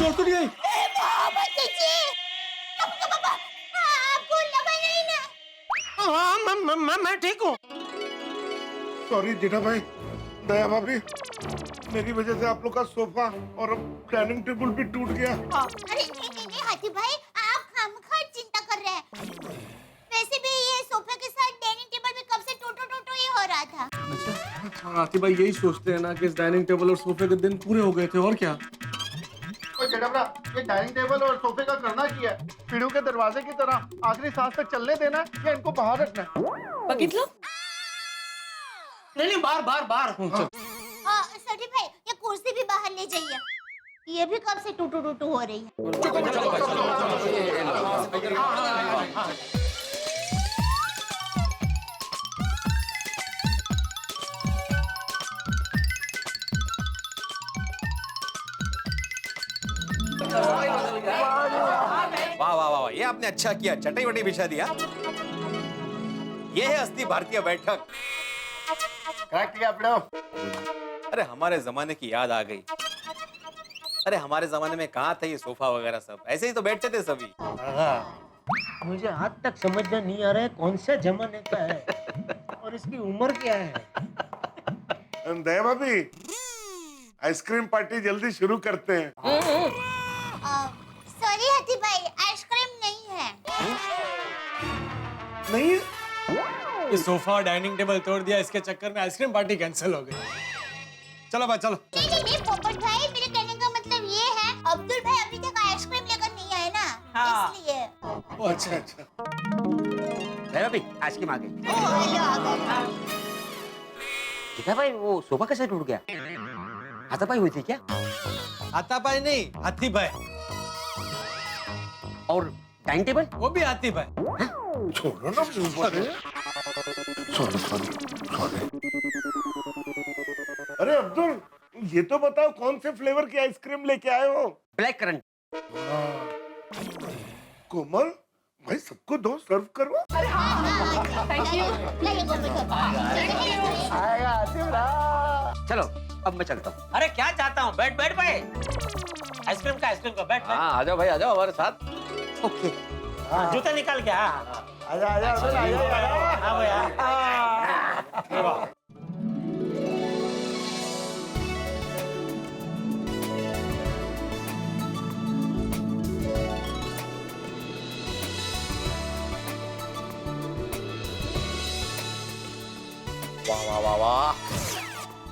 चोट तो नहीं आई? आपको लगा नहीं ना? हाँ मैं ठीक हूँ। सॉरी जीठा भाई, दया भाभी, मेरी वजह से आप लोग का सोफा और डाइनिंग टेबल भी टूट गया। अरे नहीं हाथी भाई, आप खामखा चिंता कर रहे हैं। वैसे भी ये सोफे के साथ डाइनिंग टेबल भी कब से टूटू ही हो रहा था। अच्छा, हाथी भाई यही सोचते हैं ना कि इस डाइनिंग टेबल और सोफे के दिन पूरे हो गए थे, और क्या। ये डाइनिंग टेबल और सोफे का करना क्या है? पीढ़ू के दरवाजे की तरह आखिरी सांस तक चलने देना या इनको बाहर रखना? बघितलं? नहीं बाहर। सटी भाई, ये कुर्सी भी बाहर ले जाइए। ये भी कब से टूटू हो रही है। वाह, ये आपने अच्छा किया, चटाई वटाई बिछा दिया। ये है असली भारतीय बैठक। करेक्ट किया आपने। अरे हमारे जमाने की याद आ गई। अरे हमारे जमाने में कहाँ था ये सोफा वगैरह सब, ऐसे ही तो बैठते थे सभी। मुझे आज तक समझ में नहीं आ रहा है कौन सा जमाने का है और इसकी उम्र क्या है। दया भाभी, आइसक्रीम पार्टी जल्दी शुरू करते हैं। सॉरी हाथी भाई, आइसक्रीम नहीं है। नहीं है? ये सोफा और डाइनिंग टेबल तोड़ दिया, इसके चक्कर में आइसक्रीम पार्टी कैंसिल हो गई। चलो भाई चलो। नहीं पोपट भाई, मेरे कहने का मतलब ये है, अब्दुल भाई अभी तक आइसक्रीम लेकर नहीं आए ना, इसलिए। ओ अच्छा। भाई आइसक्रीम आ गई। हेलो आ गए। जीठा भाई वो सोफा कैसे टूट गया? हाथापाई हुई थी क्या? हाथापाई नहीं, हाथी भाई। और डाइनिंग टेबल? वो भी हाथी भाई। छोड़ो ना सॉरी। अरे अब्दुल, ये तो बताओ कौन से फ्लेवर की आइसक्रीम लेके आए हो? Black currant. कोमल भाई, सबको दो, सर्व करो। चलो अब मैं चलता हूँ। अरे क्या चाहता हूँ, बैठ भाई। आइसक्रीम का बैठ। हाँ आ जाओ भाई, आ जाओ हमारे साथ। ओके। जूता निकाल के। हाँ आजा। भैया। वाह,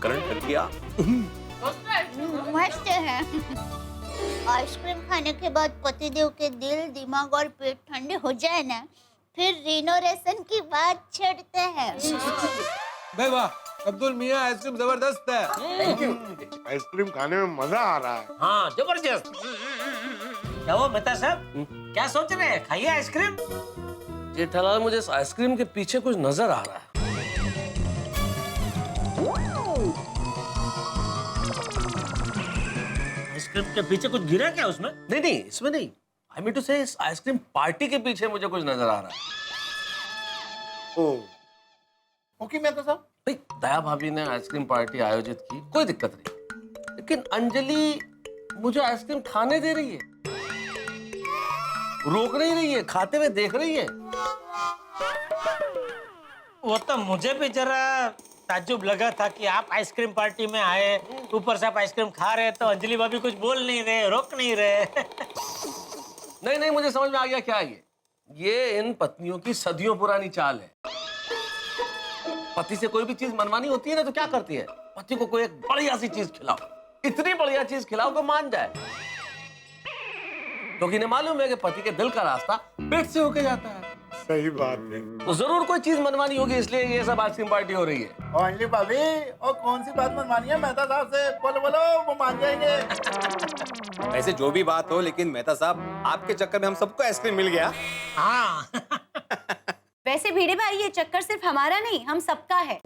करंट लग गया। मस्त है। आइसक्रीम खाने के बाद पतिदेव के दिल, दिमाग और पेट ठंडे हो जाए ना, फिर रिनोवेशन की बात छेड़ते हैं। भाई वाह, अब्दुल मियां आइसक्रीम जबरदस्त है। आइसक्रीम खाने में मजा आ रहा है। हाँ जबरदस्त। क्या वो मेहता साहब, क्या सोच रहे हैं? खाइए आइसक्रीम। जेठालाल, मुझे इस आइसक्रीम के पीछे कुछ नजर आ रहा है। आइसक्रीम के पीछे कुछ गिरा क्या उसमें? नहीं, इसमें नहीं। आई मीन टू से इस आइसक्रीम पार्टी के पीछे मुझे कुछ नजर आ रहा है। ओके मेहता साहब। भाई दया भाभी ने आइसक्रीम पार्टी आयोजित की, कोई दिक्कत नहीं, लेकिन अंजलि मुझे आइसक्रीम खाने दे रही है, रोक नहीं रही है, खाते हुए देख रही है। वो तो मुझे भी जरा ताज्जुब लगा था कि आप आइसक्रीम पार्टी में आए, ऊपर से आप आइसक्रीम खा रहे, तो अंजलि भाभी कुछ बोल नहीं रहे, रोक नहीं रहे। नहीं, मुझे समझ में आ गया क्या है ये इन पत्नियों की सदियों पुरानी चाल है। पति से कोई भी चीज मनवानी होती है ना, तो क्या करती है, पति को कोई एक बढ़िया सी चीज खिलाओ, इतनी बढ़िया चीज खिलाओ कि मान जाए, क्योंकि इन्हें मालूम है कि पति के दिल का रास्ता पेट से होके जाता है। सही बात है। तो जरूर कोई चीज मनवानी होगी, इसलिए ये सब आइसक्रीम पार्टी हो रही है। और अंजलि भाभी, और कौन सी बात मनवानी है मेहता साहब से? बोलो वो मान जाएंगे। वैसे जो भी बात हो, लेकिन मेहता साहब आपके चक्कर में हम सबको आइसक्रीम मिल गया। हाँ। वैसे भिड़े भाई, ये चक्कर सिर्फ हमारा नहीं, हम सबका है।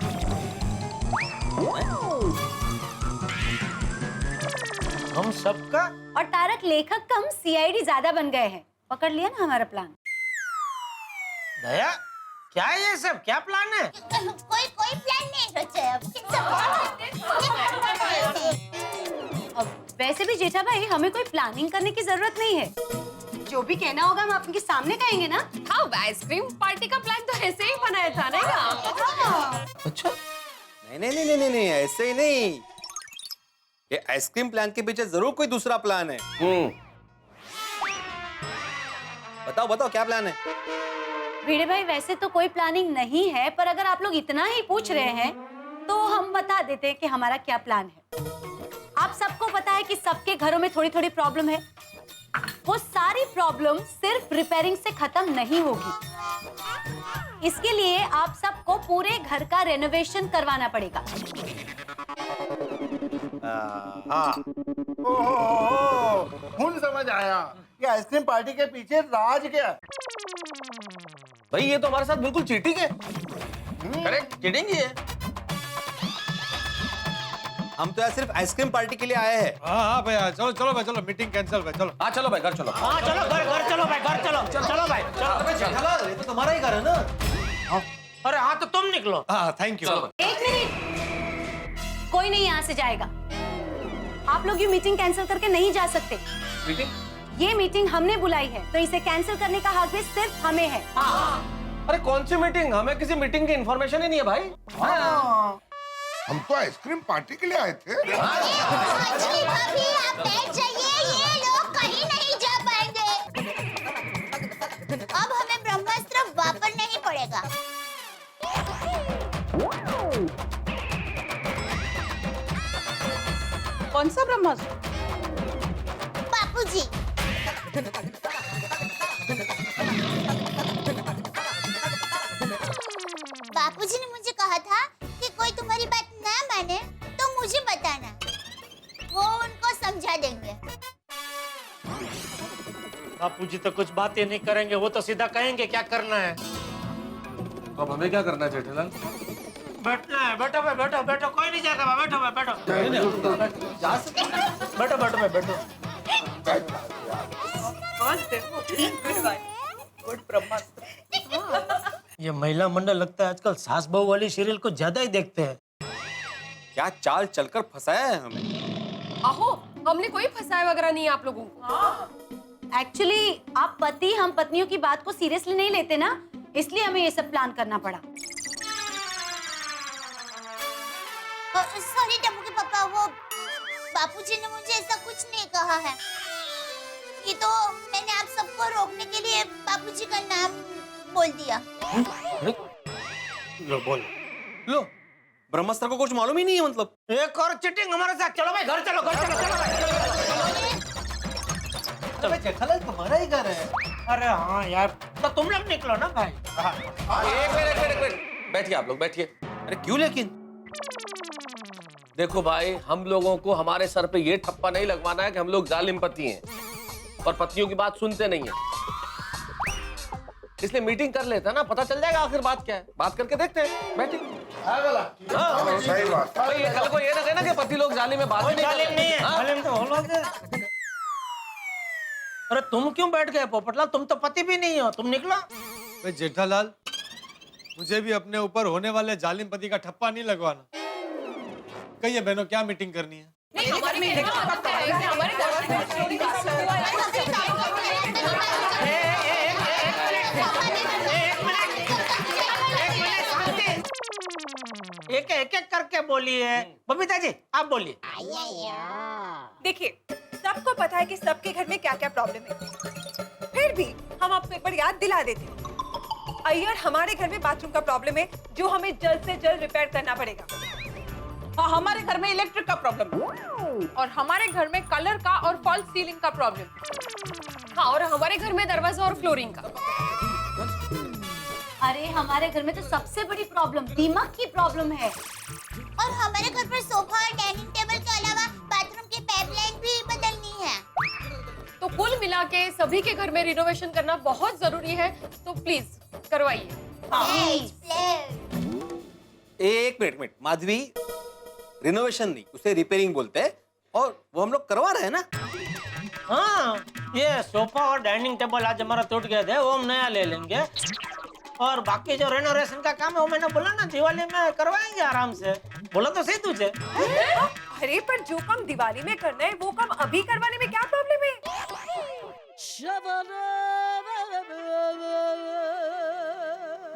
हम सबका? और तारक लेखक कम सीआईडी ज्यादा बन गए हैं। पकड़ लिया ना हमारा प्लान। दया, क्या है ये सब, क्या प्लान है? कोई प्लान नहीं रचा है अब। वैसे भी जेठा भाई हमें कोई प्लानिंग करने की जरूरत नहीं है। जो भी कहना होगा हम आपके सामने कहेंगे ना। हाँ, आइसक्रीम पार्टी का प्लान तो ऐसे ही बनाया था ना। अच्छा नहीं, ऐसे ही नहीं। ये आइसक्रीम प्लान के पीछे जरूर कोई दूसरा प्लान है। बताओ क्या प्लान है? भिड़े भाई वैसे तो कोई प्लानिंग नहीं है, पर अगर आप लोग इतना ही पूछ रहे हैं तो हम बता देते हैं कि हमारा क्या प्लान है। आप सबको पता है कि सबके घरों में थोड़ी थोड़ी प्रॉब्लम है। वो सारी प्रॉब्लम सिर्फ रिपेयरिंग से खत्म नहीं होगी। इसके लिए आप सबको पूरे घर का रेनोवेशन करवाना पड़ेगा। हुन समझ आया कि आइसक्रीम पार्टी के पीछे राज क्या है। भाई ये तो हमारे साथ बिल्कुल चीटिंग है। करेक्ट, चीटिंग ही है। हम तो यार सिर्फ आइसक्रीम पार्टी के लिए आए हैं। हाँ भैया, चलो भाई, चलो मीटिंग कैंसिल भाई, चलो। हाँ चलो भाई, घर चलो। हाँ चलो, घर चलो भाई, घर चलो। चलो भाई, चलो। जेठालाल, ये तो तुम्हारा ही घर है ना। अरे हाँ, तो तुम निकलो। हाँ, थैंक यू। एक मिनट, कोई नहीं यहाँ से जाएगा। आप लोग ये मीटिंग कैंसिल करके नहीं जा सकते। मीटिंग? ये मीटिंग हमने बुलाई है, तो इसे कैंसिल करने का हक भी सिर्फ हमें है। अरे कौन सी मीटिंग? हमें किसी मीटिंग की इन्फॉर्मेशन ही नहीं है भाई। हम तो आइसक्रीम पार्टी के लिए आए थे। अंजलि भाभी, आप बैठ जाइए, ये लोग कहीं नहीं जा पाएंगे। अब हमें ब्रह्मास्त्र वापरना ही पड़ेगा। कौन सा ब्रह्मास्त्र? बापूजी, बापूजी ने मुझे कहा था कि कोई तुम्हारी बात ना माने तो मुझे बताना, वो उनको समझा देंगे। बापूजी तो कुछ बातें नहीं करेंगे, वो तो सीधा कहेंगे क्या करना है। अब हमें क्या करना है जेठालाल? बैठना है। बैठो भाई, बैठो, कोई नहीं जाएगा भाई, बैठो भाई, बैठो। जा सकते हैं। बैठो भाई, बैठो। ये महिला मंडल लगता है आजकल सास बहू वाली सीरियल को ज्यादा ही देखते हैं। क्या चाल चलकर फंसाया है हमें। आहो, हमने कोई फंसाया वगैरह नहीं है आप लोगों को। एक्चुअली आप पति हम पत्नियों की बात को सीरियसली नहीं लेते ना, इसलिए हमें ये सब प्लान करना पड़ा। सॉरी टम्मू के पापा, वो बापूजी ने मुझे ऐसा कुछ नहीं कहा है। ये तो मैंने आप सबको रोकने के लिए बापूजी का नाम बोल दिया। लो बोलो। लो, ब्रह्मास्त्र को कुछ मालूम ही नहीं है मतलब। एक और चिटिंग हमारे साथ। चलो भाई, घर चलो, चलो भाई। अबे जेठालाल, तुम्हारा ही घर है। अरे हाँ यार, तो तुम लोग निकलो ना भाई। एक मिनट, बैठिए आप लोग, बैठिए। अरे क्यों लेकिन? देखो भाई, हम लोगों को हमारे सर पे ये ठप्पा नहीं लगवाना है कि हम लोग जालिम पति हैं और पत्नियों की बात सुनते नहीं है। इसलिए मीटिंग कर लेते हैं ना, पता चल जाएगा आखिर बात क्या है। बात करके देखते हैं, बैठिए। हाँ, सही बात। भाई ये कल को ये ना कहना कि पति लोग जालिम में बात ही नहीं कर जालिम नहीं है, रहे। हाँ? जालिम तो हो लोग। अरे तुम क्यों बैठ गए पोपटलाल? तुम तो पति भी नहीं हो, तुम निकलो। भाई जेठालाल, मुझे भी अपने ऊपर होने वाले जालिम पति का ठप्पा नहीं लगवाना। कहिए बहनों, क्या मीटिंग करनी है? नहीं, हमारे घर एक एक करके बोलिए। बबीता जी, आप बोलिए। देखिए, सबको पता है कि सबके घर में क्या क्या प्रॉब्लम है, फिर भी हम आपको एक बार याद दिला देते हैं। अय्यर, हमारे घर में बाथरूम का प्रॉब्लम है जो हमें जल्द से जल्द रिपेयर करना पड़ेगा। हाँ, हमारे घर में इलेक्ट्रिक का प्रॉब्लम है और हमारे घर में कलर का और फॉल्स सीलिंग का प्रॉब्लम। हाँ, और हमारे घर में दरवाजा और फ्लोरिंग का। अरे हमारे घर में तो सबसे बड़ी प्रॉब्लम दिमाग की प्रॉब्लम है। और हमारे घर पर सोफा और डाइनिंग टेबल के अलावा बाथरूम की पाइपलाइन भी बदलनी है। तो कुल मिला के सभी के घर में रिनोवेशन करना बहुत जरूरी है, तो प्लीज करवाइए। एक मिनट माधवी, रिनोवेशन नहीं, उसे रिपेयरिंग बोलते हैं और वो हम लोग करवा रहे हैं ना। हाँ, ये सोफा और डाइनिंग टेबल आज हमारा टूट गए थे, वो हम नया ले लेंगे। और बाकी जो रेनोवेशन का काम है वो मैंने बोला ना, दिवाली में करवाएंगे आराम से। बोला तो सही तुझे। अरे पर जो काम दिवाली में करना है वो काम अभी करवाने में क्या प्रॉब्लम है?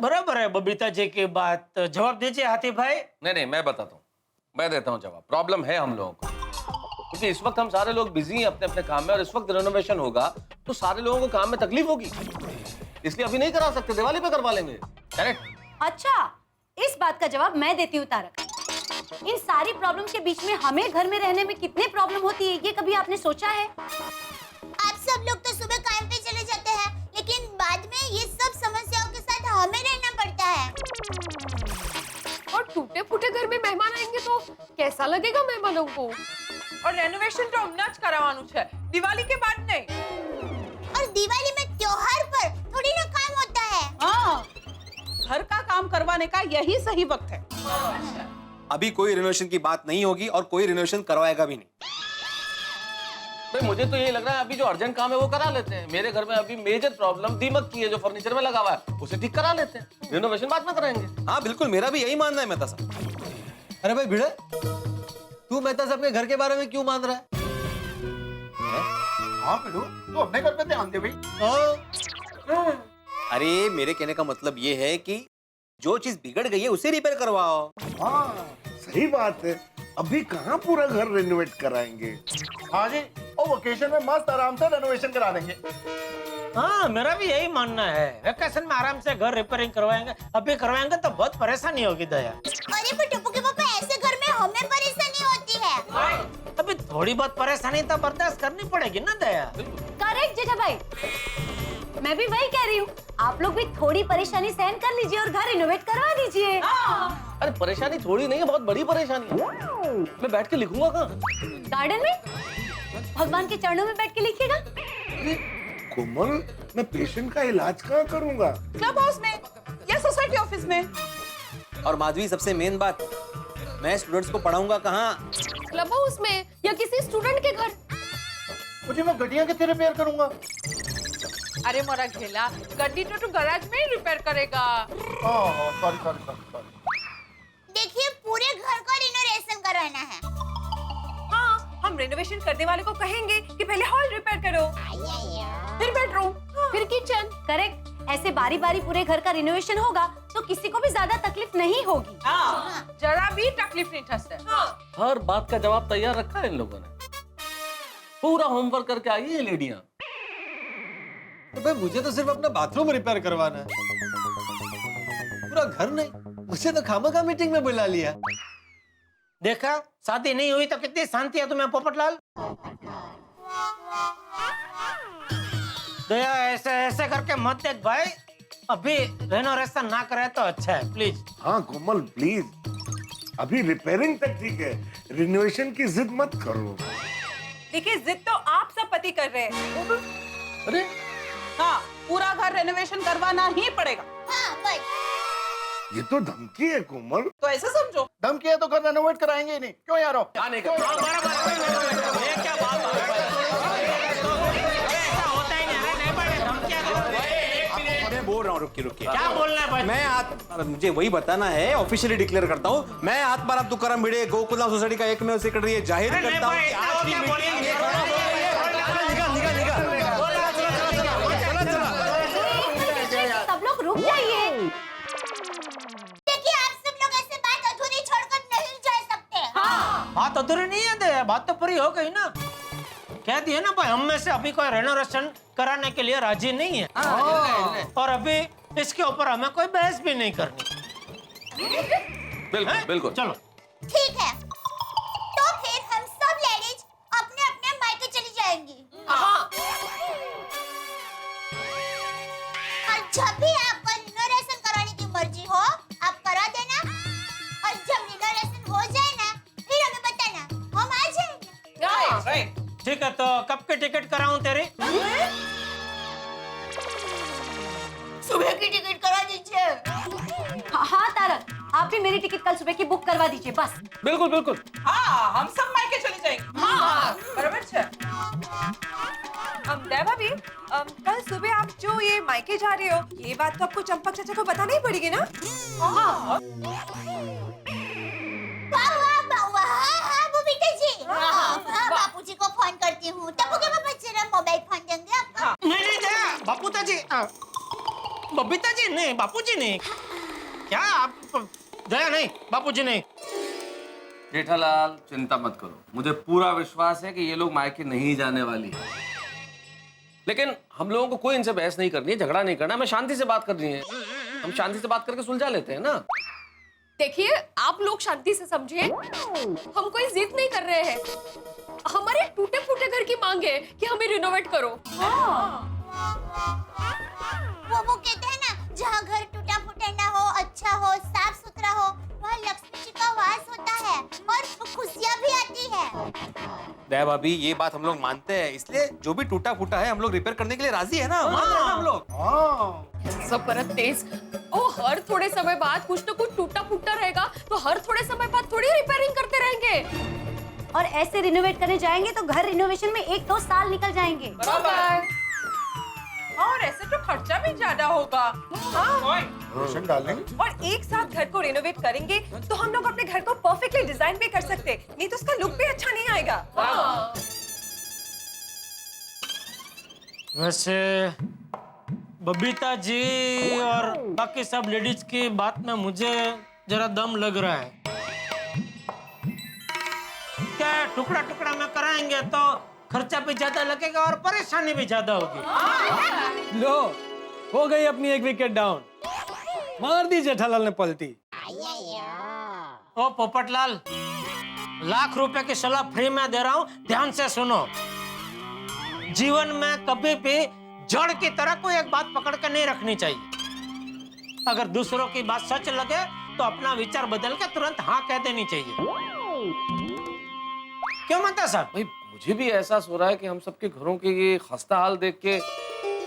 बराबर है बबीता जी की बात। जवाब दीजिए हाथी भाई। नहीं, मैं बताता हूँ, मैं देता हूँ जवाब। प्रॉब्लम है हम लोगों को, क्योंकि इस वक्त हम सारे लोग बिजी हैं अपने अपने काम में, और इस वक्त रेनोवेशन होगा तो सारे लोगों को काम में तकलीफ होगी, इसलिए अभी नहीं करा सकते, दिवाली पे करवा लेंगे। करेक्ट। अच्छा, इस बात का जवाब मैं देती हूँ तारक। इन सारी प्रॉब्लम के बीच में हमें घर में रहने में कितने प्रॉब्लम होती है, ये कभी आपने सोचा है? आप सब लोग तो सुबह काम पे चले जाते हैं, लेकिन बाद में ये सब समस्याओं के साथ हमें रहना पड़ता है। और टूटे फूटे घर में मेहमान आएंगे तो कैसा लगेगा मेहमानों को? और रेनोवेशन तो हमने જ કરાવવાનું છે, દિવાળી के बाद नहीं। और दिवाली में त्योहार पर थोड़ी ना काम होता है। हाँ, घर का काम करवाने का यही सही वक्त है। अभी कोई रिनोवेशन की बात नहीं होगी और कोई रिनोवेशन करवाएगा भी नहीं। भाई मुझे तो यही लग रहा है अभी जो अर्जेंट काम है वो करा लेते हैं। मेरे घर में अभी मेजर प्रॉब्लम दीमक की है जो फर्नीचर में लगा हुआ है, उसे ठीक करा लेते हैं, रिनोवेशन बाद में कराएंगे। हाँ बिल्कुल, मेरा भी यही मानना है मेहता साहब। अरे भाई भिड़े, तू मेहता साहब के घर के बारे में क्यों मान रहा है? हाँ बिडू, तू अपने घर पे ध्यान दे भाई। हाँ? अरे मेरे कहने का मतलब ये है कि जो चीज बिगड़ गई है उसे रिपेयर करवाओ। हाँ सही बात है, अभी कहाँ पूरा घर रेनोवेट कराएंगे। हाँ जी, और वेकेशन में मस्त आराम से रेनोवेशन करा देंगे। हाँ, मेरा भी यही मानना है। वेकेशन में आराम से घर रिपेयरिंग करवाएंगे। अभी करवाएंगे तो बहुत परेशानी होगी दया। अरे पर टप्पू के पापा, ऐसे घर में हमें परेशानी होती है। अभी थोड़ी बहुत परेशानी तो बर्दाश्त करनी पड़ेगी ना दया। करेक्ट जेठा भाई, मैं भी वही कह रही हूँ। आप लोग भी थोड़ी परेशानी सहन कर लीजिए और घर रिनोवेट करवा दीजिए। अरे परेशानी थोड़ी नहीं है, बहुत बड़ी परेशानी है। मैं बैठ के लिखूंगा कहाँ? गार्डन में भगवान के चरणों में बैठ के लिखिएगा। कोमल, मैं पेशेंट का इलाज कहाँ करूँगा? क्लब हाउस में या सोसाइटी ऑफिस में। और माधवी, सबसे मेन बात, मैं स्टूडेंट्स को पढ़ाऊंगा कहाँ? क्लब हाउस में या किसी स्टूडेंट के घर। मुझे मैं गड्डियाँ कैसे रिपेयर करूँगा? अरे मोरा घेला, गड्डी तो तू गैराज में ही रिपेयर करेगा। सॉरी। देखिए, पूरे घर का रिनोवेशन करवाना है। हाँ, हम रेनोवेशन करने वाले को कहेंगे कि पहले हॉल रिपेयर करो, फिर बेडरूम, फिर किचन। करेक्ट। ऐसे बारी बारी पूरे घर का रिनोवेशन होगा तो किसी को भी ज्यादा तकलीफ नहीं होगी। जरा भी तकलीफ नहीं थसते। हर बात का जवाब तैयार रखा है इन लोगों ने। पूरा होमवर्क करके आई है लेडियां। तो भाई मुझे तो सिर्फ अपना बाथरूम रिपेयर करवाना है, पूरा घर नहीं। मुझे तो खामखा मीटिंग में बुला लिया। देखा, शादी नहीं हुई तो कितनी शांति है तुम्हें पोपटलाल। दया, ऐसे ऐसे करके मत देख भाई। अभी रेनोवेशन ना करे तो अच्छा है, प्लीज। हाँ कोमल प्लीज, अभी रिपेयरिंग तक ठीक है, रिनोवेशन की जिद मत करो। देखिए, जिद तो आप सब पति कर रहे हैं। अरे हाँ, पूरा घर रेनोवेशन करवाना ही पड़ेगा। हाँ बस। ये तो धमकी है कोमल। तो ऐसे समझो। धमकी है तो घर रेनोवेट कराएंगे ही नहीं, क्यों यारो? आने का ये क्या बात है? ऐसा होता ही नहीं। नहीं पड़े धमकियां दो। मैं बोल रहा हूँ, रुकिए। क्या बोलना है भाई? मैं मुझे वही बताना है, ऑफिशियली डिक्लेयर करता हूँ, मैं आत्माराम तुकाराम भिड़े गोकुलधाम सोसाइटी का एकमेव सेक्रेटरी जाहिर अरे करता हूँ भाई, कि आज की क्या मीटिंग बोलेंगे? सब लोग रुक जाइए। देखिए, आप सब लोग ऐसे बात अधूरी छोड़कर नहीं जा सकते। हाँ। बात अधूरी नहीं है दया, बात तो पूरी हो गई ना। कह दिए ना भाई, हम में से अभी कोई रेनोवेशन कराने के लिए राजी नहीं है। और अभी इसके ऊपर हमें कोई बहस भी नहीं करनी। बिल्कुल बिल्कुल। चलो ठीक है, तो फिर हम सब लेडीज अपने अपने मायके चली जाएंगी। और जब भी आपको रिनोवेशन कराने की मर्जी हो, आप करा देना। और जब रिनोवेशन हो जाए ना, फिर हमें बताना, हम आ जाएंगे। ठीक है, तो कब की टिकट कराऊं तेरी? सुबह की टिकट करा दीजिए। हाँ तारक, आप भी मेरी टिकट कल सुबह की बुक करवा दीजिए बस। बिल्कुल बिल्कुल। हाँ, हम सब मायके चले जाएंगे। हाँ, बराबर है। देवा भी, कल सुबह आप जो ये मायके जा रहे हो, ये बात तो आपको चंपक चाचा को बताना ही पड़ेगी ना? वाह वाह वाह, हाँ हाँ बबीता फोन करती हूँ। टप्पू के पापा जरा मोबाइल फोन देंगे आपको? नहीं नहीं दया, बापूता जी, बबीता जी नहीं, बापू जी नहीं। क्या आप? दया नहीं, बापू जी नहीं। जेठालाल चिंता मत करो, मुझे पूरा विश्वास है कि ये लोग मायके नहीं जाने वाली है। लेकिन हम लोगों को कोई इनसे बहस नहीं करनी है, झगड़ा नहीं करना, हमें शांति से बात करनी है। हम शांति से बात करके सुलझा लेते हैं ना। देखिए, आप लोग शांति से समझिए, हम कोई जिद नहीं कर रहे हैं। हमारे टूटे फूटे घर की मांग है कि हमें रिनोवेट करो। वो कहते हैं ना, जहाँ घर टूटा फूटा ना हो, अच्छा हो, साफ सुथरा हो, वहाँ लक्ष्मी जी का वास होता है और खुशियाँ भी आती है। दया भाभी, ये बात हम लोग मानते हैं, इसलिए जो भी टूटा फूटा है हम लोग रिपेयर करने के लिए राजी है ना। मान रहे हैं ना हम लोग। सब परत तेज। ओ, हर थोड़े समय बाद कुछ ना कुछ टूटा फूटा रहेगा, तो हर थोड़े समय बाद थोड़ी रिपेयरिंग करते रहेंगे। और ऐसे रिनोवेट करने जाएंगे तो घर रिनोवेशन में 1-2 साल निकल जाएंगे। और ऐसे तो खर्चा भी ज्यादा होगा। रोशन डार्लिंग, और एक साथ घर को रिनोवेट करेंगे तो हम लोग अपने घर को परफेक्टली डिजाइन भी कर सकते, नहीं तो उसका लुक भी अच्छा नहीं आएगा। वैसे बबीता जी और बाकी सब लेडीज की बात में मुझे जरा दम लग रहा है। क्या टुकड़ा टुकड़ा में कराएंगे तो खर्चा भी ज्यादा लगेगा और परेशानी भी ज्यादा होगी। लो, हो गई अपनी एक विकेट डाउन। मार दी जेठालाल ने पलटी। ओ पोपटलाल, लाख रुपए की सलाह फ्री में दे रहा हूँ, ध्यान से सुनो। जीवन में कभी भी जड़ की तरह कोई एक बात पकड़ के नहीं रखनी चाहिए। अगर दूसरों की बात सच लगे तो अपना विचार बदल के तुरंत हाँ कह देनी चाहिए। क्यों माता साहब? भाई मुझे भी एहसास हो रहा है कि हम सबके घरों के ये खस्ता हाल देख के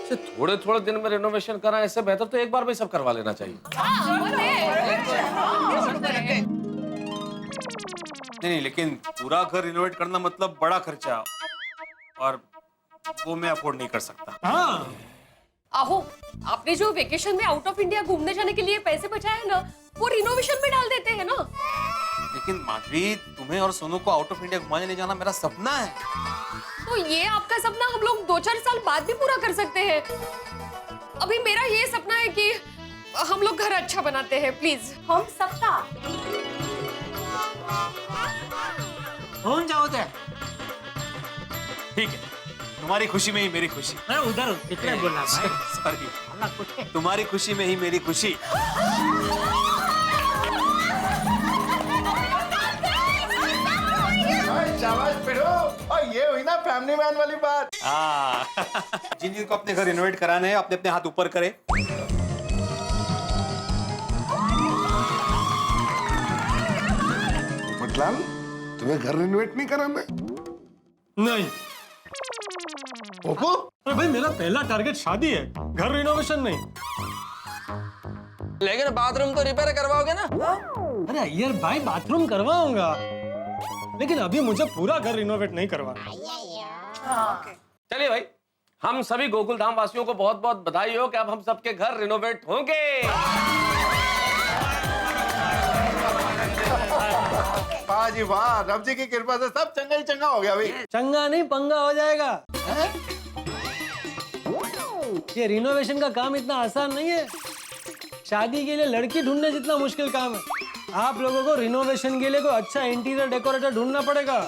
थोड़े थोड़े दिन में रिनोवेशन कराएं, इससे बेहतर तो एक बार में सब करवा लेना चाहिए। नहीं, लेकिन पूरा घर रिनोवेट करना मतलब बड़ा खर्चा, और वो मैं अफोर्ड नहीं कर सकता। हाँ, आहो, आपने जो वेकेशन में आउट ऑफ इंडिया घूमने जाने के लिए पैसे बचाए हैं ना, वो रिनोवेशन में डाल देते हैं ना। लेकिन माधवी, तुम्हें और सोनू को आउट ऑफ इंडिया घुमाने ले जाना मेरा सपना है। तो ये आपका सपना हम लोग 2-4 साल बाद भी पूरा कर सकते हैं। अभी मेरा ये सपना है कि हम लोग घर अच्छा बनाते हैं, प्लीज। हम सबका हो जाओ दे। ठीक है, तुम्हारी खुशी में ही मेरी खुशी। अरे उधर कितने बोला भाई? सॉरी, तुम्हारी खुशी में ही मेरी खुशी। शाबाश पिरो, और ये हुई ना फैमिली मैन वाली बात। जिन जिनको अपने घर रिनोवेट कराने हैं, अपने अपने हाथ ऊपर करें। मतलब तुम्हें घर रिनोवेट नहीं कराना? नहीं। ओप्पो? अरे भाई, मेरा पहला टारगेट शादी है, घर रिनोवेशन नहीं। लेकिन बाथरूम तो रिपेयर करवाओगे ना? अरे अय्यर भाई, बाथरूम करवाऊंगा, लेकिन अभी मुझे पूरा घर रिनोवेट नहीं करवाना। चलिए भाई, हम सभी गोकुल धाम वासियों को बहुत बहुत बधाई हो कि अब हम सबके घर रिनोवेट होंगे। वाह जी वाह, रब जी की कृपा से सब चंगा ही चंगा हो गया भाई। चंगा नहीं, पंगा हो जाएगा। ये रिनोवेशन का काम इतना आसान नहीं है। शादी के लिए लड़की ढूंढने जितना मुश्किल काम है। आप लोगों को रिनोवेशन के लिए कोई अच्छा इंटीरियर डेकोरेटर ढूंढना पड़ेगा।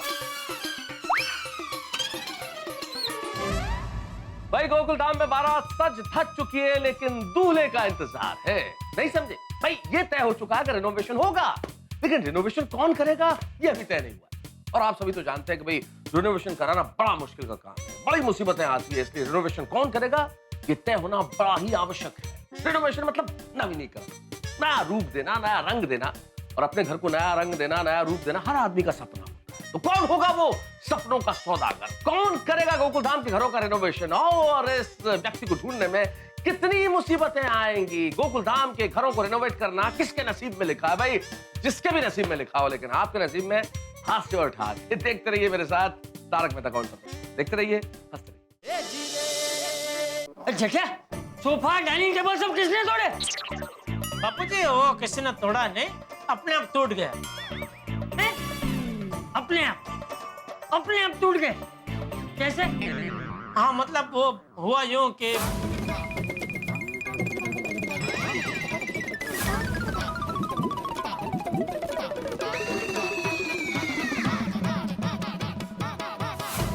भाई गोकुल धाम में बारात सज धज चुकी है, लेकिन दूल्हे का इंतजार है। नहीं समझे भाई? ये तय हो चुका है कि रिनोवेशन होगा, लेकिन रिनोवेशन कौन करेगा ये अभी तय नहीं हुआ। और आप सभी तो जानते हैं कि भाई रिनोवेशन कराना बड़ा मुश्किल का काम है, बड़ी मुसीबतें आती है, इसलिए रिनोवेशन कौन करेगा ये तय होना बड़ा ही आवश्यक है। रिनोवेशन मतलब नवीनीकरण, नया रूप देना, नया रंग देना, और अपने घर को नया रंग देना, नया रूप देना हर आदमी का सपना होता है। तो कौन होगा वो सपनों का सौदागर? कौन करेगा गोकुल धाम के घरों का रिनोवेशन? और इस व्यक्ति को ढूंढने में कितनी मुसीबतें आएंगी। गोकुल धाम के घरों को रिनोवेट करना किसके नसीब में लिखा है भाई? जिसके भी नसीब में लिखा हो, लेकिन आपके नसीब में हाथ से उठा के देखते रहिए मेरे साथ तारक मेहता का उल्टा चश्मा। देखते रहिए, हंसते रहिए। अच्छा क्या सोफा डाइनिंग टेबल सब किसने तोड़े? बापूजी, वो किसी ने तोड़ा नहीं, अपने आप टूट गया। अपने आप टूट गए। कैसे? हाँ मतलब वो हुआ यूं कि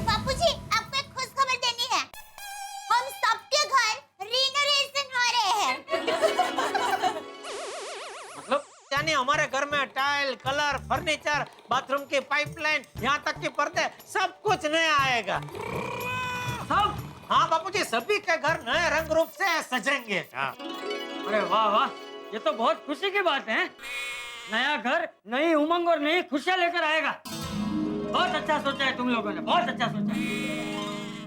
बापूजी, आपको एक खुशखबर देनी है। हम सबके घर रिनोवेशन हो रहे हैं। मतलब यानी हमारे घर में टाइल, कलर, फर्नीचर, बाथरूम की पाइपलाइन, यहाँ तक के पर्दे, सब कुछ नया आएगा। सब? हाँ बापूजी, सभी के घर नए रंग रूप से सजेंगे। हाँ। अरे वाह वाह, ये तो बहुत खुशी की बात है। नया घर नई उमंग और नई खुशियाँ लेकर आएगा। बहुत अच्छा सोचा है तुम लोगों ने, बहुत अच्छा सोचा है।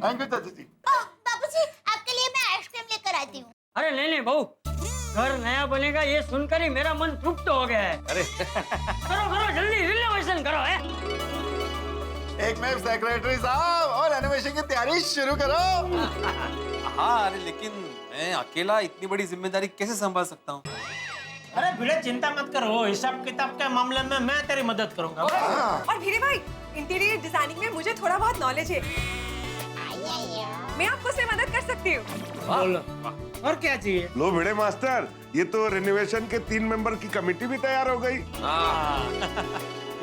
थैंक यू चाचा जी। बापूजी, आपके लिए मैं आइसक्रीम लेकर आती हूँ। अरे नहीं बहू, घर नया बनेगा ये सुनकर ही मेरा मन तृप्त हो गया है। अरे करो करो जल्दी रिनोवेशन करो है। एक में सेक्रेटरी साहब और एनिमेशन की तैयारी शुरू करो। हाँ, अरे लेकिन मैं अकेला इतनी बड़ी जिम्मेदारी कैसे संभाल सकता हूँ? अरे भिड़े चिंता मत करो, हिसाब किताब के मामले में मैं तेरी मदद करूंगा। और भिड़े भाई, इंटीरियर डिजाइनिंग में मुझे थोड़ा बहुत नॉलेज है। मैं आपको उसमें मदद कर सकती हूँ। बोलो, और क्या चाहिए? लो भिड़े मास्टर, ये तो रेनोवेशन के 3 मेंबर की कमेटी भी तैयार हो गई।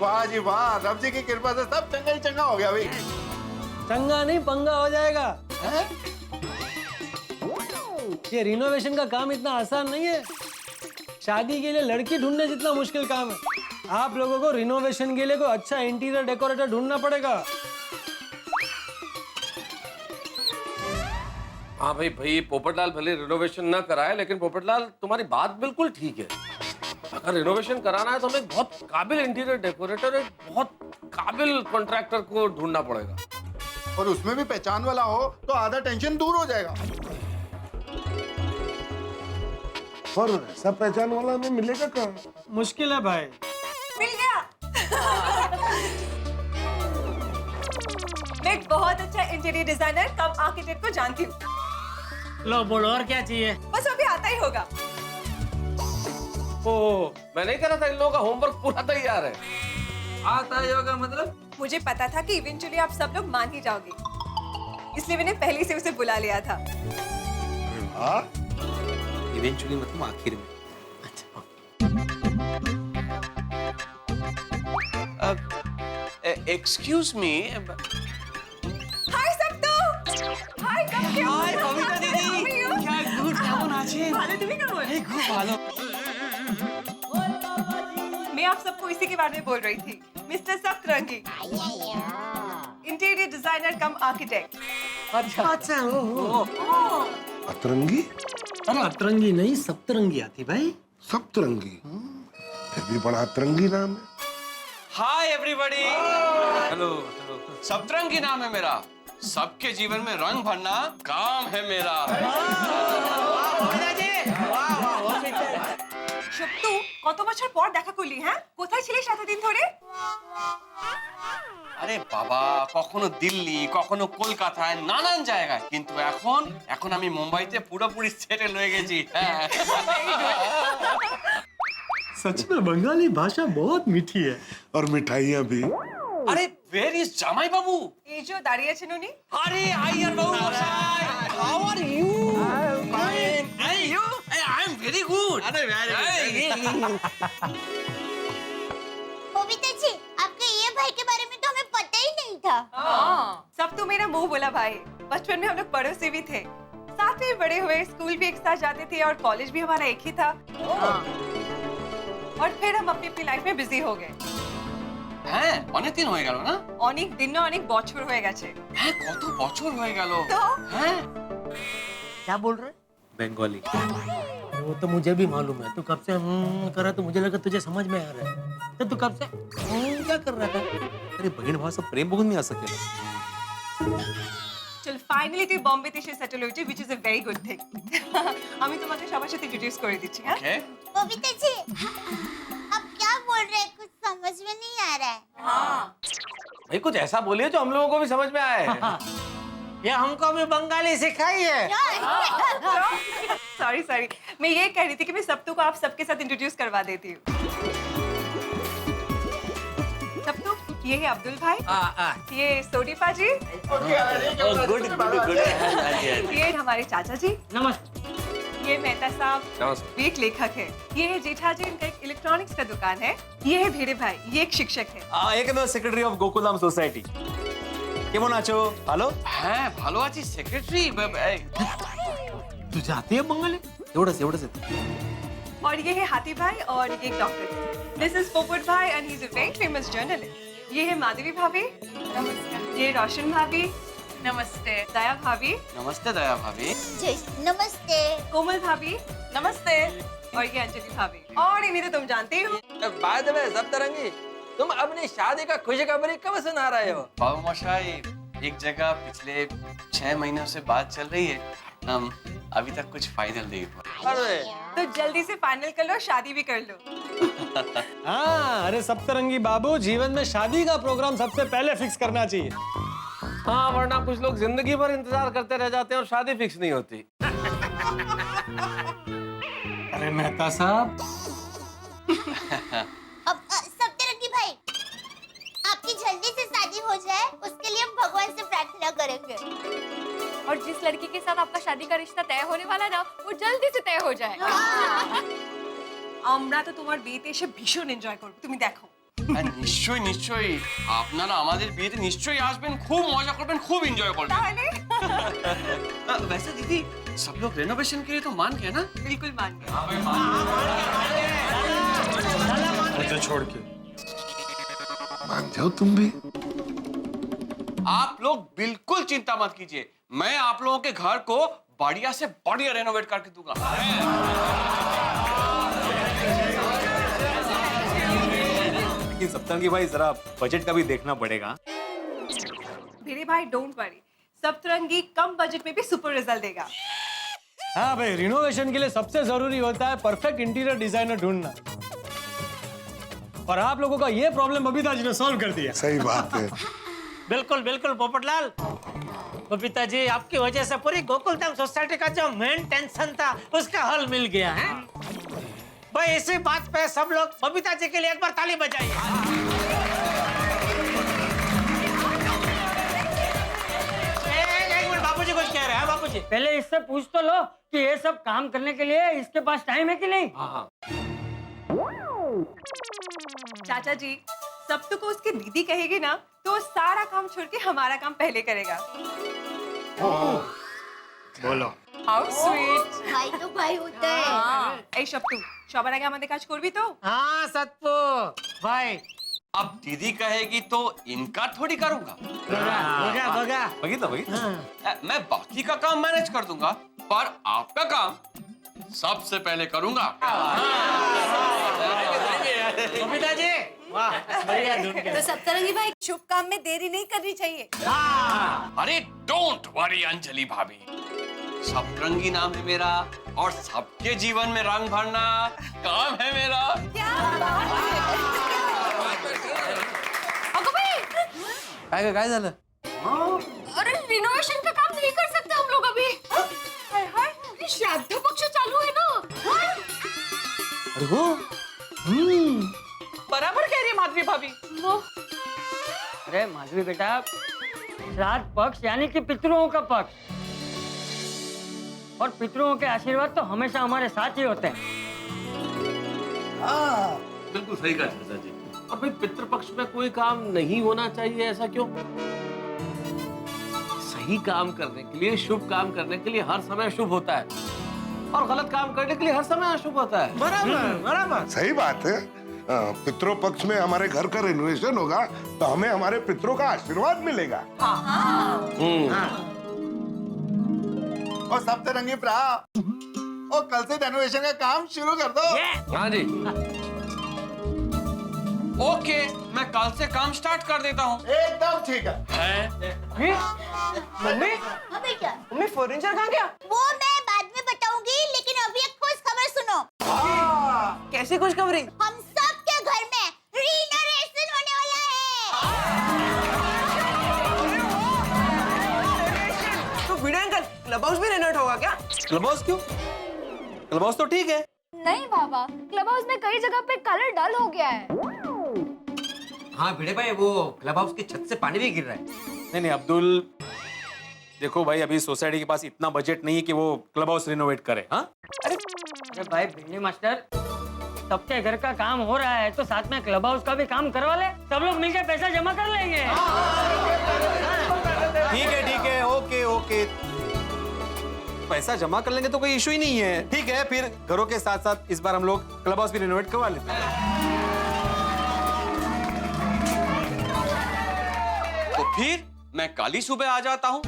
वाह जी वाह, रब जी की कृपा से सब चंगा ही चंगा हो गया भाई। चंगा नहीं पंगा हो जाएगा। ये रिनोवेशन का काम इतना आसान नहीं है। शादी के लिए लड़की ढूंढने जितना मुश्किल काम है। आप लोगों को रिनोवेशन के लिए कोई अच्छा इंटीरियर डेकोरेटर ढूंढना पड़ेगा। हाँ भाई पोपटलाल भले रिनोवेशन न कराए, लेकिन पोपटलाल तुम्हारी बात बिल्कुल ठीक है। अगर रिनोवेशन कराना है तो हमें एक बहुत काबिल इंटीरियर डेकोरेटर, एक बहुत काबिल कॉन्ट्रैक्टर को ढूंढना पड़ेगा। और उसमें भी पहचान वाला हो तो आधा टेंशन दूर हो जाएगा। और ऐसा पहचान वाला हमें मिलेगा कहाँ? मुश्किल है भाई। मिल गया। मैं एक बहुत अच्छा इंटीरियर डिजाइनर कम आर्किटेक्ट को जानती हूँ। लो बोलो, और क्या चाहिए? बस अभी आता ही होगा। ओ, मैं नहीं कह रहा था, इन लोगों का होमवर्क पूरा तैयार है। आता ही होगा मतलब? मुझे पता था कि इवेंचुअली आप सब लोग मान ही जाओगे, इसलिए मैंने पहले से उसे बुला लिया था। इवेंचुअली मतलब आखिर में। Excuse me. हाय सबतो। हाय कब हाय कविता दीदी, क्या गुड কেমন আছেন? ভালো, তুমি কেমন? এই খুব ভালো। मैं आप सबको इसी के बारे में बोल रही थी, mister सप्तरंगी, interior designer cum architect. अच्छा ओ अतरंगी? अरे अतरंगी नहीं, सप्तरंगी आती भाई। सप्तरंगी? फिर भी बड़ा अतरंगी नाम है। Hi everybody. Hello hello. सप्तरंगी नाम है मेरा। सबके जीवन में रंग भरना काम है मेरा। সত্যু, কত বছর পর দেখা করলি? হ্যাঁ, কোথায় ছিলিস এতদিন ধরে? আরে বাবা, কখনো দিল্লি, কখনো কলকাতায়, নানান জায়গায়, কিন্তু এখন আমি মুম্বাইতে পুরোপুরি সেটেল হয়ে গেছি। सच में बंगाली भाषा बहुत मीठी है। और मिठाइयाँ भी। আরে where is জামাই বাবু? এই যে দাঁড়িয়ে আছেন উনি। আরে আইয়ার বাবু মশাই, how are you? Fine. Hey you? Hey, I am very good. আরে very good. बबीता जी, आपके ये भाई के बारे में तो हमें पता ही नहीं था। सब तो मेरा मुंह बोला भाई। बचपन में हम लोग पड़ोसी भी थे, साथ में बड़े हुए, स्कूल भी एक साथ जाते थे और कॉलेज भी हमारा एक ही था। और फिर हम अपनी अपनी लाइफ में बिजी हो गए। হ্যাঁ, অনেক দিন হয়ে গেল না? অনেক দিন না, অনেক বছর হয়ে গেছে। হ্যাঁ, কত বছর হয়ে গেল। তো হ্যাঁ, क्या बोल रहे? बंगाली। वो तो मुझे भी मालूम है। तू कब से कर रहा, तो मुझे लगा तुझे समझ में आ रहा है। तो तू कब से क्या कर रहा था? अरे बहन भाषा प्रेम बघून मी असं केलं। চল ফাইনালি তুই বোম্বেতে এসে সেটেল হয়েছিস, which is a very good thing। আমি তোমাকে সবার সাথে ইন্ট্রোডিউস করে দিচ্ছি। হ্যাঁ, ওকে। बबीता जी, आप क्या बोल रहे हैं? कुछ समझ में नहीं आ रहा है। भाई कुछ ऐसा बोलिए जो हम लोगों को भी समझ में आए। ये हमको भी बंगाली सिखाई है। सॉरी सॉरी, मैं ये कह रही थी कि मैं सबतू को आप सबके साथ इंट्रोड्यूस करवा देती हूँ। सबतू, ये है अब्दुल भाई, ये सोडीफा जी, गुड गुड ये हमारे चाचा जी, नमस्ते। ये मेहता साहब, नमस्ते। ये एक लेखक है, ये है जेठा जी, इनका एक इलेक्ट्रॉनिक्स का दुकान है, ये है भिड़े भाई, ये एक शिक्षक है। এখানে সেক্রেটারি অফ গোকুলাম সোসাইটি কেমন আছো ভালো হ্যাঁ ভালো আছি সেক্রেটারি तू जाती है मंगल? एवढंच और ये है हाथी भाई और ये एक डॉक्टर। दिस इज पोपट भाई and he is a very famous journalist. ये है माधवी भाभी, नमस्कार। ये रोशन भाभी, नमस्ते। दया भाभी, नमस्ते दया भाभी। नमस्ते। कोमल भाभी, नमस्ते। और ये अंजलि भाभी, और इन्हें तो तुम जानते ही हो। बाय द वे सप्तरंगी, तुम अपनी शादी का खुशखबरी कब सुना रहे हो? बाबू मशाई, एक जगह पिछले 6 महीनों से बात चल रही है, हम अभी तक कुछ फाइनल नहीं हुआ। अरे तो जल्दी से फाइनल कर लो, शादी भी कर लो। हाँ, अरे सप्तरंगी बाबू, जीवन में शादी का प्रोग्राम सबसे पहले फिक्स करना चाहिए। हाँ, वरना कुछ लोग जिंदगी भर इंतजार करते रह जाते हैं और शादी फिक्स नहीं होती। अरे मेहता साहब, अब सप्तरंगी भाई, आपकी जल्दी से शादी हो जाए, उसके लिए हम भगवान से प्रार्थना करेंगे। और जिस लड़की के साथ आपका शादी का रिश्ता तय होने वाला ना, वो जल्दी से तय हो जाए। আমরা তো তোমার বিয়েতে এসে ভীষণ এনজয় করব, তুমি দেখো। নিশ্চয়ই নিশ্চয়ই, আপনারা আমাদের বিয়েতে নিশ্চয়ই আসবেন, খুব মজা করবেন, খুব এনজয় করবেন। তাহলে वैसे दीदी, सब लोग रेनोवेशन के लिए तो मान गए ना? बिल्कुल मान गए। मुझे छोड़ के मान जाओ तुम भी। आप लोग बिल्कुल चिंता मत कीजिए, मैं आप लोगों के घर को बढ़िया से बढ़िया रेनोवेट करके दूंगा। लेकिन सप्तरंगी भाई जरा बजट का भी देखना पड़ेगा। भिड़े भाई डोंट वरी, सप्तरंगी कम बजट में भी सुपर रिजल्ट देगा। हाँ भाई, रिनोवेशन के लिए सबसे जरूरी होता है परफेक्ट इंटीरियर डिजाइनर ढूंढना। और आप लोगों का ये प्रॉब्लम बबीता जी ने सॉल्व कर दिया। सही बात है। बिल्कुल बिल्कुल पोपटलाल, बबीता जी, आपकी वजह से पूरी गोकुलधाम सोसाइटी का जो मेन टेंशन था उसका हल मिल गया है। भाई इसी बात पे सब लोग बबीता जी के लिए एक बार ताली बजाइए। एक मिनट, बाबूजी कुछ कह रहे हैं। बाबूजी पहले इससे पूछ तो लो कि ये सब काम करने के लिए इसके पास टाइम है कि नहीं। चाचा जी, सब तो को उसकी दीदी कहेगी ना, तो सारा काम छोड़ के हमारा काम पहले करेगा। बोलो। How sweet. भाई तो भाई होता है। এই সপ্তু, সবার আগে আমাদের কাজ করবি তো? हाँ सत्पू भाई, अब दीदी कहेगी तो इनका थोड़ी करूंगा। बगा मैं बाकी का काम मैनेज कर दूंगा, पर आपका काम सबसे पहले करूंगा। बबीता जी, वाह बढ़िया धुन के। तो सप्तरंगी भाई, शुभ काम में देरी नहीं करनी चाहिए। अरे डोंट वरी अंजलि भाभी, सप्तरंगी नाम है मेरा और सबके जीवन में रंग भरना काम है मेरा। काय झालं? अरे रिनोवेशन का काम नहीं कर सकते हम लोग अभी। हाय हाय, ये श्राद्ध पक्ष चालू है ना। अरे हो बराबर कह रही है माधवी भाभी। अरे माधवी बेटा, श्राद्ध पक्ष यानी कि पितरों का पक्ष, और पितरों के आशीर्वाद तो हमेशा हमारे साथ ही होते हैं। बिल्कुल सही कहा चाचा जी। और भाई पितृपक्ष में कोई काम नहीं होना चाहिए, ऐसा क्यों? सही काम करने के लिए, शुभ काम करने के लिए हर समय शुभ होता है, और गलत काम करने के लिए हर समय अशुभ होता है। बराबर। सही बात है। पितरों पक्ष में हमारे घर का रेनोवेशन होगा तो हमें हमारे पितरों का आशीर्वाद मिलेगा। और सप्तरंगी प्रा, और कल से रेनोवेशन का काम शुरू कर दो। हाँ जी, ओके, मैं कल से काम स्टार्ट कर देता हूँ। एकदम ठीक है। मम्मी, अबे क्या? मम्मी फर्नीचर कहाँ गया? वो मैं बाद में बताऊंगी, लेकिन अभी एक खुश खबर सुनो। कैसी खुशखबरी? हम सबके घर में रिनोवेशन होने वाला है। तो भिड़े अंकल, क्लब हाउस भी रेनोवेट होगा क्या? क्लब हाउस क्यों? क्लब हाउस तो ठीक है। नहीं बाबा, क्लब हाउस में कई जगह पे कलर डल हो गया है। हाँ भिड़े भाई, वो क्लब हाउस की छत से पानी भी गिर रहा है। नहीं अब्दुल, देखो भाई, अभी सोसाइटी के पास इतना बजट नहीं है कि वो क्लब हाउस रिनोवेट करे। हाँ अरे भाई भिंडी मास्टर, सबके घर का काम हो रहा है तो साथ में क्लब हाउस का भी काम करवा ले, सब लोग मिलकर पैसा जमा कर लेंगे। ठीक है, ओके। पैसा जमा कर लेंगे तो कोई इशू ही नहीं है। ठीक है, फिर घरों के साथ साथ इस बार हम लोग क्लब हाउस भी रिनोवेट करवा लेते हैं। तो फिर मैं कल ही सुबह आ जाता हूँ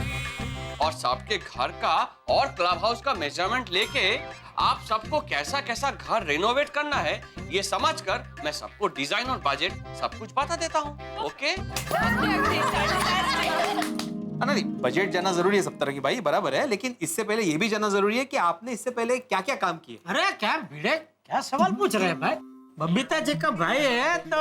और सबके घर का और क्लब हाउस का मेजरमेंट लेके आप सबको कैसा कैसा घर रिनोवेट करना है ये समझकर मैं सबको डिजाइन और बजट सब कुछ बता देता हूँ। ओके? नहीं, बजट जानना जरूरी है सब तरह की भाई, बराबर है, लेकिन इससे पहले ये भी जानना जरूरी है कि आपने इससे पहले क्या क्या काम किए। अरे क्या भिड़े, क्या सवाल पूछ रहे हैं भाई? बबीता जी का भाई है तो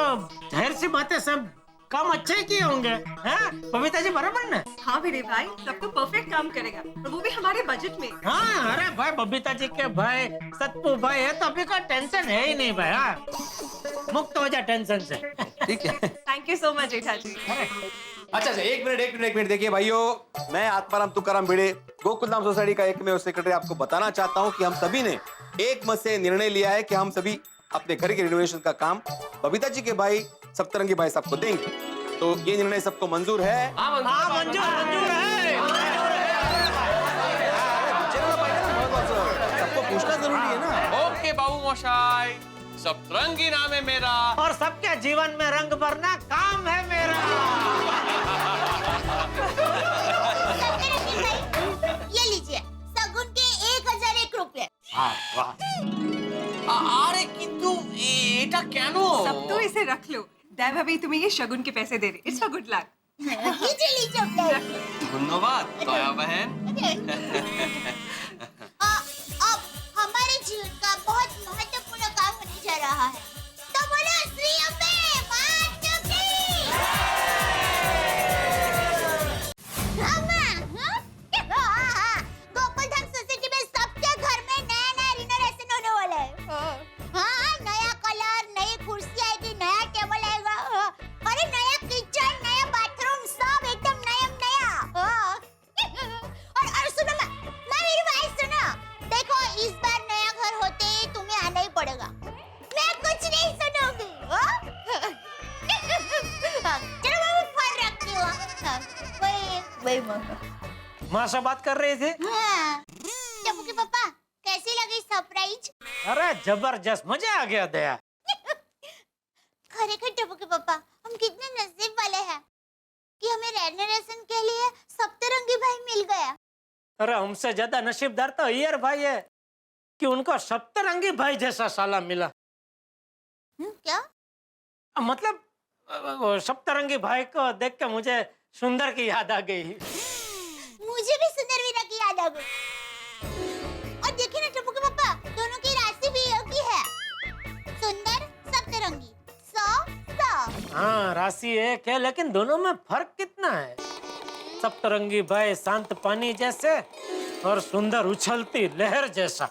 जाहिर सी बात है सब काम अच्छे ही किए होंगे। हैं? बबीता जी बराबर ना? हाँ भिड़े भाई, सबको परफेक्ट काम करेगा और वो भी हमारे बजट में। हाँ, अरे भाई बबीता जी के भाई सत्तू भाई है तो अभी कोई टेंशन है ही नहीं भाई। हाँ, मुक्त हो जा टेंशन से। ठीक है, थैंक यू सो मच जेठा जी। अच्छा, एक मिनट देखिए भाइयों, मैं आत्माराम तुकाराम भिड़े, गोकुलधाम सोसाइटी का एकमेव सेक्रेटरी आपको बताना चाहता हूँ कि हम सभी ने एक मत से निर्णय लिया है कि हम सभी अपने घर के रिनोवेशन का काम बबीता जी के भाई सप्तरंगी भाई साहब को देंगे। तो ये निर्णय सबको मंजूर है? मंजूर है। सबको पूछना जरूरी है ना। ओके बाबू मोशाई, सप्तरंगी नाम है मेरा और सबके जीवन में रंग भरना काम है मेरा। ये लीजिए सगुन के 1001 रुपए। अरे किंतु এটা কেন? सब तो इसे रख लो। दया भाभी तुम्हें ये शगुन के पैसे दे रही। It's for good luck. लीजिए धन्यवाद दया बहन। अब हमारे जीवन का बहुत महत्वपूर्ण काम होने जा रहा है, तो बोलो श्री अम्बे माता की। गोकुलधाम सोसाइटी में सबके घर में नया रिनोवेशन होने वाला है। हाँ, नया कलर, नई कुर्सी आएगी, नया टेबल आएगा, अरे नया किचन, नया बाथरूम, सब एकदम नया। और सुनो ना, मेरी बात सुनो, देखो इस बार नया घर होते ही तुम्हें आना ही पड़ेगा, मैं कुछ नहीं सुनूंगी। चलो मैं फोन रखती हूँ। वही माँ से बात कर रहे थे? हाँ, टप्पू के पापा कैसी लगी सरप्राइज? अरे जबरदस्त, मजा आ गया दया। खरेखर टप्पू के पापा, हम कितने नसीब वाले हैं कि हमें रेनोवेशन के लिए सप्तरंगी भाई मिल गया। अरे हमसे ज्यादा नसीबदार तो अय्यर भाई है कि उनको सप्तरंगी भाई जैसा साला मिला। क्या मतलब वो सप्तरंगी भाई को देख के मुझे सुंदर की याद आ गई। मुझे भी सुंदर वीरा की याद आ गई। और देखिए ना टप्पू के पापा, दोनों की राशि भी एक ही है, सुंदर सप्तरंगी 100। हाँ, राशि एक है लेकिन दोनों में फर्क कितना है? सप्तरंगी भाई शांत पानी जैसे और सुंदर उछलती लहर जैसा।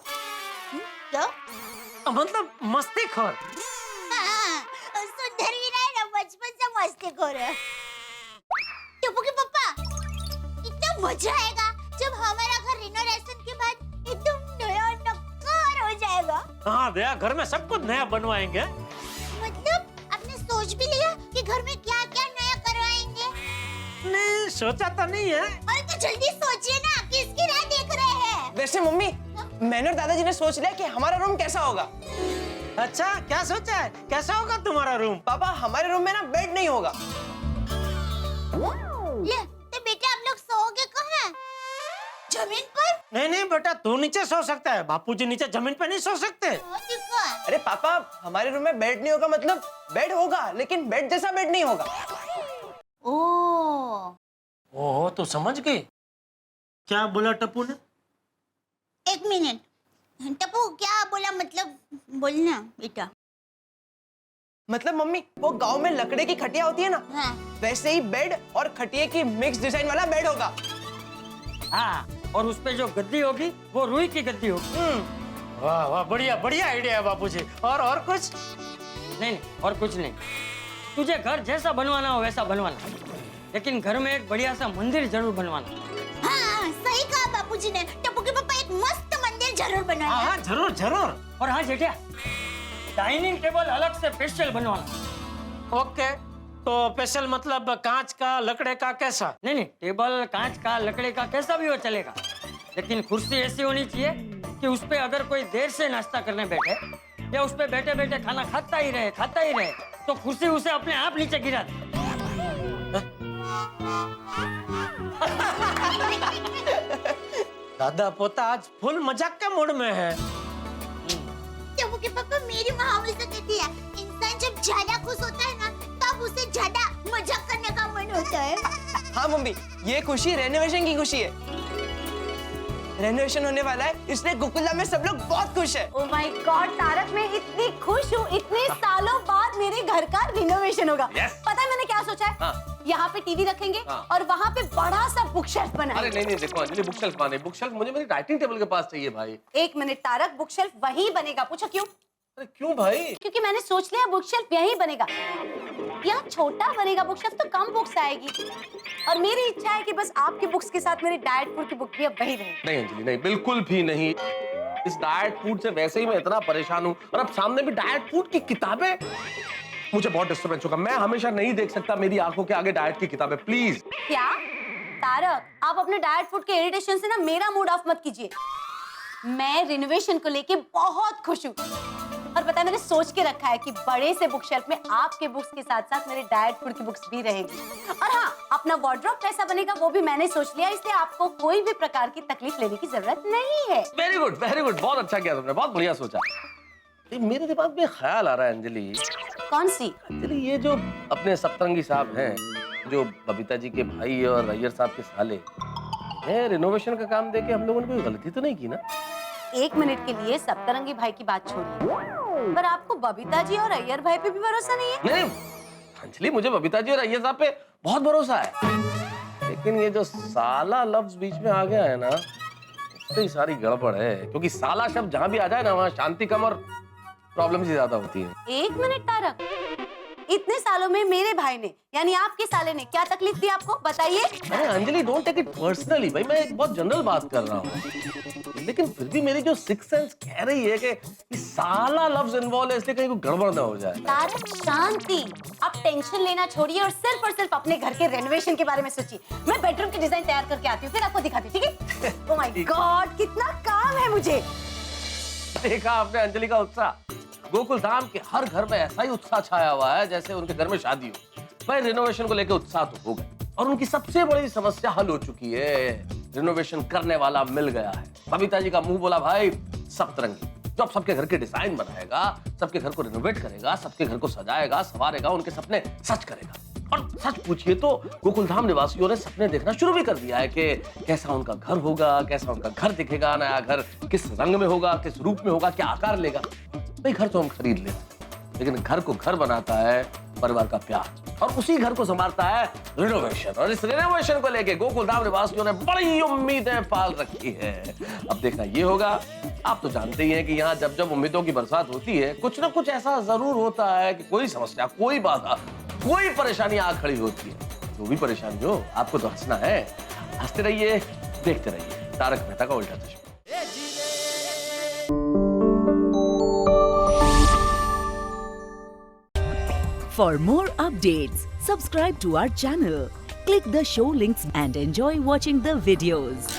क्या? मतलब मस्तीखोर। हाँ, सुंदर वीरा है ना, बचपन से मस्तीखोर है। टप्पू के पापा, इतना मजा आएगा जब हमारा घर रिनोवेशन के बाद एकदम नया नक्कार हो जाएगा। हाँ दया, घर में सब कुछ नया बनवाएंगे। मतलब आपने सोच भी लिया कि घर में क्या क्या नया करवाएंगे? नहीं, सोचा तो नहीं है। अरे तो जल्दी सोचिए ना, किसकी राह देख रहे हैं? वैसे मम्मी, मैंने और दादाजी ने सोच लिया कि हमारा रूम कैसा होगा। अच्छा, क्या सोचा है? कैसा होगा तुम्हारा रूम? पापा, हमारे रूम में ना बेड नहीं होगा। ले, तो बेटा आप लोग सोओगे कहाँ? जमीन पर? नहीं बेटा, तू नीचे सो सकता है, बापूजी नीचे जमीन पे नहीं सो सकते। अरे पापा, हमारे रूम में बेड नहीं होगा मतलब बेड होगा, लेकिन बेड जैसा बेड नहीं होगा। ओह, तू समझ गई? क्या बोला टप्पू ने? एक मिनट, टप्पू क्या बोला, मतलब बोलना बेटा। मतलब मम्मी, वो गांव में लकड़े की खटिया होती है ना, हाँ। वैसे ही बेड और खटिया की मिक्स डिजाइन वाला बेड होगा। हाँ, और उस पे जो गद्दी होगी वो रुई की गद्दी होगी। वाह वाह, बढ़िया बढ़िया आइडिया है बापूजी। और कुछ? नहीं, और कुछ नहीं। तुझे घर जैसा बनवाना हो वैसा बनवाना, लेकिन घर में एक बढ़िया सा मंदिर जरूर बनवाना। हाँ सही कहा बापूजी ने। टप्पू के पापा एक मस्त मंदिर जरूर बनवाना। हाँ जरूर जरूर। और हाँ जेठिया, डाइनिंग टेबल अलग से स्पेशल बनवाना। ओके, तो स्पेशल मतलब कांच का, लकड़े का, कैसा? नहीं नहीं, टेबल कांच का, लकड़े का, कैसा भी हो चलेगा, लेकिन कुर्सी ऐसी होनी चाहिए कि उस पे अगर कोई देर से नाश्ता करने बैठे या उस पे बैठे बैठे खाना खाता ही रहे तो कुर्सी उसे अपने आप नीचे गिरा दे। दादा पोता आज फुल मजाक के मूड में है। टप्पू के पापा मेरी माँ हमेशा कहती है, इंसान जब ज्यादा खुश होता है ना तब उसे ज्यादा मजाक करने का मन होता है। हाँ मम्मी, ये खुशी रेनोवेशन की खुशी है। रेनोवेशन होने वाला है, इसलिए गोकुलधाम में सब लोग बहुत खुश है। ओह माय गॉड तारक, मैं इतनी खुश हूँ। इतने सालों बाद मेरे घर का रिनोवेशन होगा। पता है मैंने क्या सोचा है? यहाँ पे टीवी रखेंगे और वहाँ पे बड़ा सा बुक शेल्फ बनाएंगे। अरे नहीं नहीं, देखो अंजलि, बुक शेल्फ माने, बुक शेल्फ मुझे मेरी राइटिंग टेबल के पास चाहिए भाई। एक मिनट तारक, बुक शेल्फ वहीं बनेगा। पूछो क्यों? अरे क्यों भाई? क्योंकि मैंने सोच लिया बुक शेल्फ यहीं बनेगा। यहाँ छोटा बनेगा बुक शेल्फ तो कम बुक्स आएगी, और मेरी इच्छा है कि बस आपकी बुक्स के साथ मेरी डाइट फूड की बुक भी अब वही रहे। नहीं अंजलि नहीं, बिल्कुल भी नहीं। इस डाइट फूड से वैसे ही मैं इतना परेशान हूँ, और अब सामने भी डाइट फूड की किताबें, मुझे बहुत डिस्टर्बेंस होगा। मैं हमेशा नहीं देख सकता मेरी आंखों के आगे डाइट की किताबें, प्लीज। क्या तारक, आप अपने डाइट फूड के इरिटेशन से ना मेरा मूड ऑफ मत कीजिए। मैं रिनोवेशन को लेके बहुत खुश हूँ, और पता है मैंने सोच के रखा है कि बड़े से बुक शेल्फ में आपके बुक्स के साथ साथ मेरे डाइट फूड की बुक्स भी रहेगी। और हाँ, अपना वार्डरोब कैसा बनेगा वो भी मैंने सोच लिया, इसलिए आपको कोई भी प्रकार की तकलीफ लेने की जरूरत नहीं है। वेरी गुड, बहुत अच्छा किया तुमने, बहुत बढ़िया सोचा। मेरे दिमाग में ख्याल आ रहा है अंजलि। कौन सी? अंजलि, ये जो अपने सप्तरंगी साहब हैं, जो बबीता जी के भाई और अय्यर साहब के साले, रिनोवेशन का काम देके हम लोगों ने कोई गलती तो नहीं की ना? एक मिनट के लिए सप्तरंगी भाई की बात छोड़िए, पर आपको बबीता जी और अय्यर भाई पे भी भरोसा नहीं है? नहीं अंजलि, मुझे बबीता जी और अय्यर साहब पे बहुत भरोसा है, लेकिन ये जो साला लफ्ज बीच में आ गया है ना, उससे ही सारी गड़बड़ है। क्योंकि साला शब्द जहाँ भी आ जाए ना, वहाँ शांति कम और प्रॉब्लम ही ज्यादा होती है। एक मिनट तारक, इतने सालों में मेरे भाई ने यानी आपके साले ने क्या तकलीफ दी आपको, बताइए। अरे Anjali, don't take it personally भाई, मैं एक बहुत जनरल बात कर रहा हूँ, लेकिन फिर भी मेरी जो सिक्स सेंस कह रही है कि साला लफ्ज इन्वॉल्व है, इसलिए कहीं कोई गड़बड़ ना हो जाए। तारक शांति, आप टेंशन लेना छोड़िए और सिर्फ अपने घर के रेनोवेशन के बारे में सोचिए। मैं बेडरूम की डिजाइन तैयार करके आती हूँ, फिर आपको दिखाती हूँ, ठीक है? ओह माय गॉड, कितना काम है मुझे। देखा आपने अंजलि का उत्साह? गोकुल धाम के हर घर में ऐसा ही उत्साह छाया हुआ है जैसे उनके घर में शादी हो। भाई रिनोवेशन को लेकर उत्साह तो हो गए, और उनकी सबसे बड़ी समस्या हल हो चुकी है। रिनोवेशन करने वाला मिल गया है। बबीता जी का मुंह बोला भाई सप्तरंगी, जो अब सबके घर के डिजाइन बनाएगा, सबके घर को रिनोवेट करेगा, सबके घर को सजाएगा, संवारेगा, उनके सपने सच करेगा। और सच पूछिए तो गोकुलधाम निवासियों ने सपने देखना शुरू भी कर दिया है कि कैसा उनका घर होगा, कैसा उनका घर दिखेगा, नया घर किस रंग में होगा, किस रूप में होगा, क्या आकार लेगा। भाई घर तो हम खरीद लेते, लेकिन घर को घर बनाता है परिवार का प्यार, और उसी घर को संभालता है रिनोवेशन। और इस रिनोवेशन को लेके गोकुलधाम निवासियों ने बड़ी उम्मीदें पाल रखी है। अब देखना ये होगा, आप तो जानते ही हैं कि यहाँ जब जब उम्मीदों की बरसात होती है, कुछ ना कुछ ऐसा जरूर होता है कि कोई समस्या, कोई बाधा, कोई परेशानी आ खड़ी होती है। जो भी परेशानी हो, आपको तो हंसना है। हंसते रहिए, देखते रहिए तारक मेहता का उल्टा चश्मा। For more updates, subscribe to our channel, click the show links and enjoy watching the videos.